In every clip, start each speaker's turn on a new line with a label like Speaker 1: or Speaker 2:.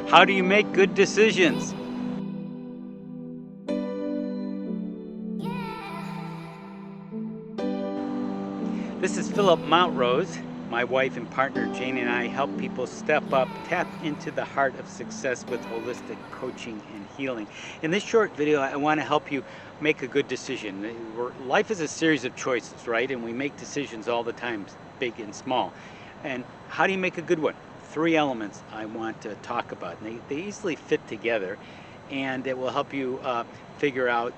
Speaker 1: How do you make good decisions? This is Philip Montrose. My wife and partner Jane and I help people step up, tap into the heart of success with holistic coaching and healing. In this short video, I want to help you make a good decision. Life is a series of choices, right? And we make decisions all the time, big and small. And how do you make a good one? Three elements I want to talk about. And they easily fit together, and it will help you figure out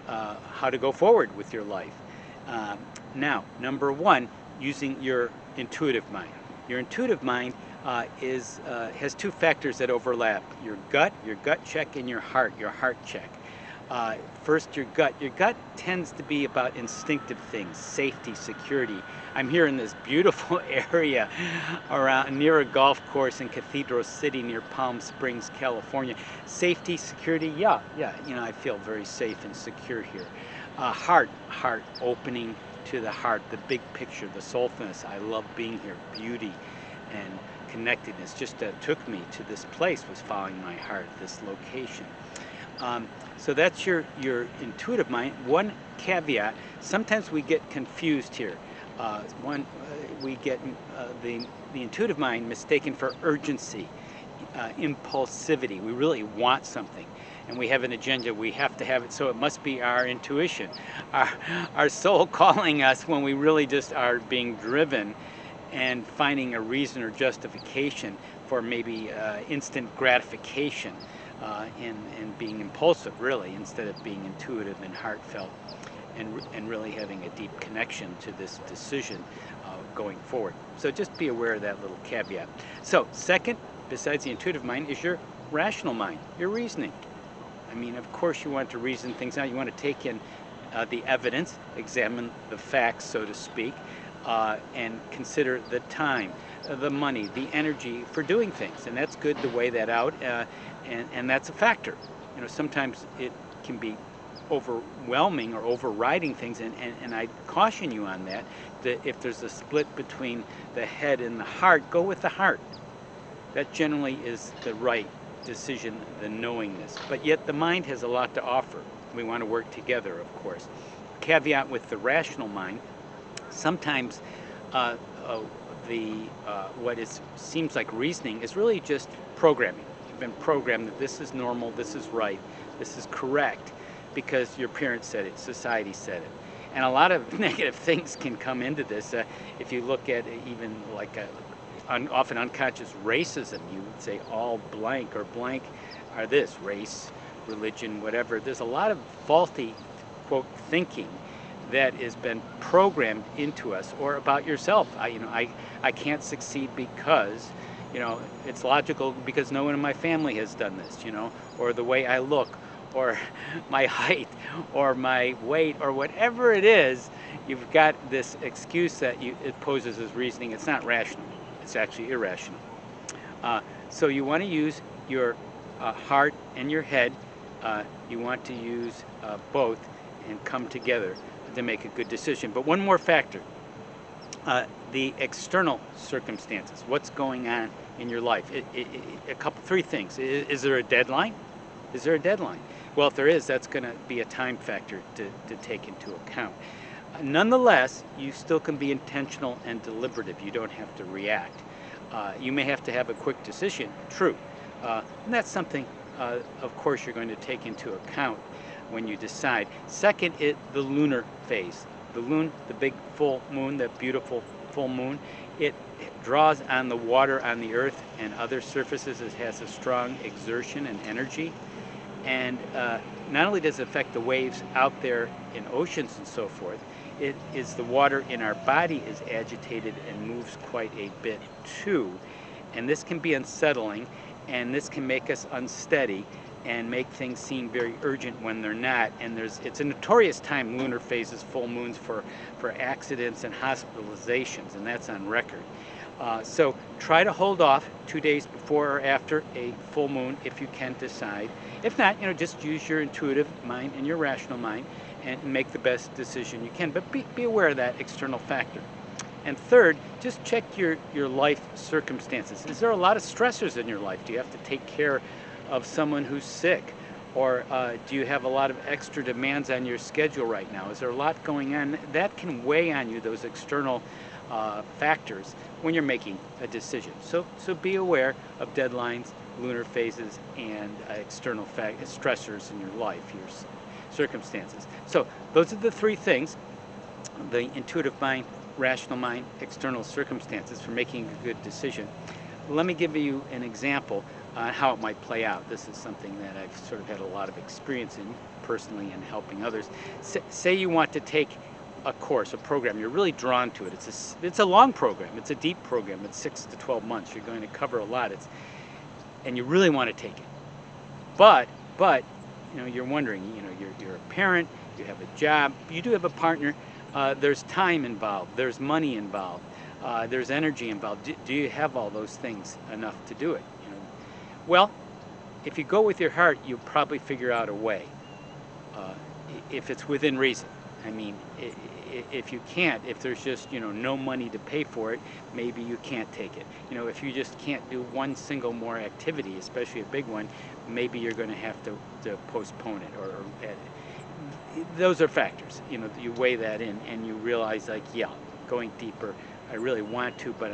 Speaker 1: how to go forward with your life. Now, number one, using your intuitive mind. Your intuitive mind has two factors that overlap: your gut check, and your heart check. First, your gut. Your gut tends to be about instinctive things, safety, security. I'm here in this beautiful area around near a golf course in Cathedral City near Palm Springs, California. Safety, security, yeah, I feel very safe and secure here. Heart opening to the heart, the big picture, the soulfulness. I love being here. Beauty and connectedness just took me to this place, was following my heart, this location. So that's your intuitive mind. One caveat: sometimes we get confused here. We get the intuitive mind mistaken for urgency, impulsivity. We really want something, and we have an agenda. We have to have it, so it must be our intuition, our soul calling us when we really just are being driven and finding a reason or justification for maybe instant gratification, and being impulsive, really, instead of being intuitive and heartfelt, and really having a deep connection to this decision going forward. So just be aware of that little caveat. So second, besides the intuitive mind, is your rational mind, your reasoning. I mean, of course, you want to reason things out. You want to take in the evidence, examine the facts, so to speak, and consider the time, the money, the energy for doing things. And that's good to weigh that out, and that's a factor. Sometimes it can be overwhelming or overriding things, and I caution you on that if there's a split between the head and the heart, go with the heart. That generally is the right decision, the knowingness. But yet the mind has a lot to offer. We want to work together, of course. Caveat with the rational mind: sometimes what seems like reasoning is really just programming. You've been programmed that this is normal, this is right, this is correct, because your parents said it, society said it. And a lot of negative things can come into this. If you look at even like often unconscious racism, you would say all blank or blank are this, race, religion, whatever. There's a lot of faulty, quote, thinking that has been programmed into us, or about yourself. I can't succeed because, it's logical because no one in my family has done this, or the way I look, or my height, or my weight, or whatever it is. You've got this excuse that it poses as reasoning. It's not rational. It's actually irrational. So you want to use your heart and your head. You want to use both and come together to make a good decision. But one more factor: the external circumstances. What's going on in your life? Three things. Is there a deadline? Is there a deadline? Well, if there is, that's going to be a time factor to take into account. Nonetheless, you still can be intentional and deliberative. You don't have to react. You may have to have a quick decision, true. And that's something, of course, you're going to take into account when you decide. Second, the lunar phase. The big full moon, that beautiful full moon, it draws on the water on the earth and other surfaces. It has a strong exertion and energy. And not only does it affect the waves out there in oceans and so forth, it is the water in our body is agitated and moves quite a bit too. And this can be unsettling, and this can make us unsteady and make things seem very urgent when they're not. And it's a notorious time, lunar phases, full moons, for accidents and hospitalizations, and that's on record. So try to hold off 2 days before or after a full moon if you can decide. If not, just use your intuitive mind and your rational mind and make the best decision you can. But be aware of that external factor. And third, just check your life circumstances. Is there a lot of stressors in your life? Do you have to take care of someone who's sick? Or do you have a lot of extra demands on your schedule right now? Is there a lot going on? That can weigh on you, those external factors, when you're making a decision. So be aware of deadlines, lunar phases, and external stressors in your life, your circumstances. So those are the three things: the intuitive mind, rational mind, external circumstances for making a good decision. Let me give you an example on how it might play out. This is something that I've sort of had a lot of experience in personally and helping others. Say you want to take a course, a program, you're really drawn to it. It's a long program, it's a deep program, it's 6 to 12 months. You're going to cover a lot, and you really want to take it. But you're wondering, you're a parent, you have a job, you do have a partner, there's time involved, there's money involved, there's energy involved. Do you have all those things enough to do it? Well, if you go with your heart, you'll probably figure out a way, if it's within reason. I mean, if you can't, if there's just no money to pay for it, maybe you can't take it. If you just can't do one single more activity, especially a big one, maybe you're going to have to postpone it, or those are factors. You weigh that in and you realize, like, yeah, going deeper, I really want to, but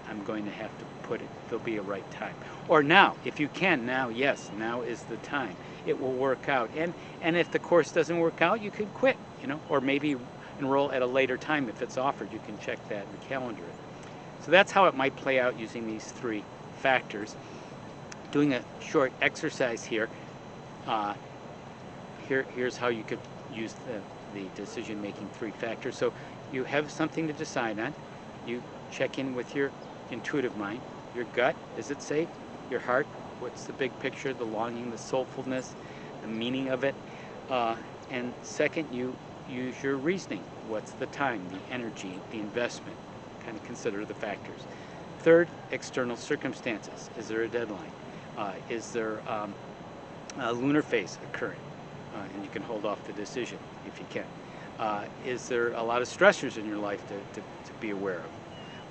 Speaker 1: I'm going to have to put it, there'll be a right time. Or now, if you can, now, yes, now is the time. It will work out. And if the course doesn't work out, you could quit, or maybe enroll at a later time if it's offered. You can check that and calendar it. So that's how it might play out using these three factors. Doing a short exercise here. Here's how you could use the decision-making three factors. So you have something to decide on. You check in with your intuitive mind, your gut, is it safe? Your heart, what's the big picture, the longing, the soulfulness, the meaning of it? And second, you use your reasoning. What's the time, the energy, the investment? Kind of consider the factors. Third, external circumstances. Is there a deadline? Is there a lunar phase occurring? And you can hold off the decision if you can. Is there a lot of stressors in your life to be aware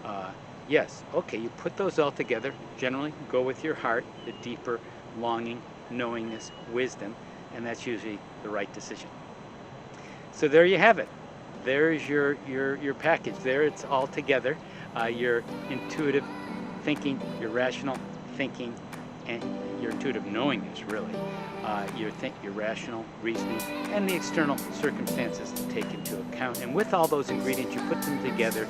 Speaker 1: of? Yes, okay, you put those all together. Generally, go with your heart, the deeper longing, knowingness, wisdom, and that's usually the right decision. So there you have it. There's your package. There, it's all together. Your intuitive thinking, your rational thinking, and your intuitive knowingness, really. Your rational reasoning, and the external circumstances to take into account. And with all those ingredients, you put them together,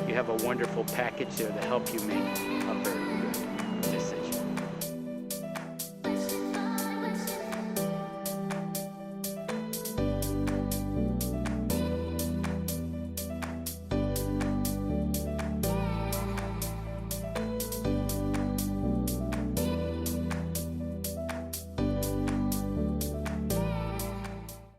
Speaker 1: you have a wonderful package there to help you make a very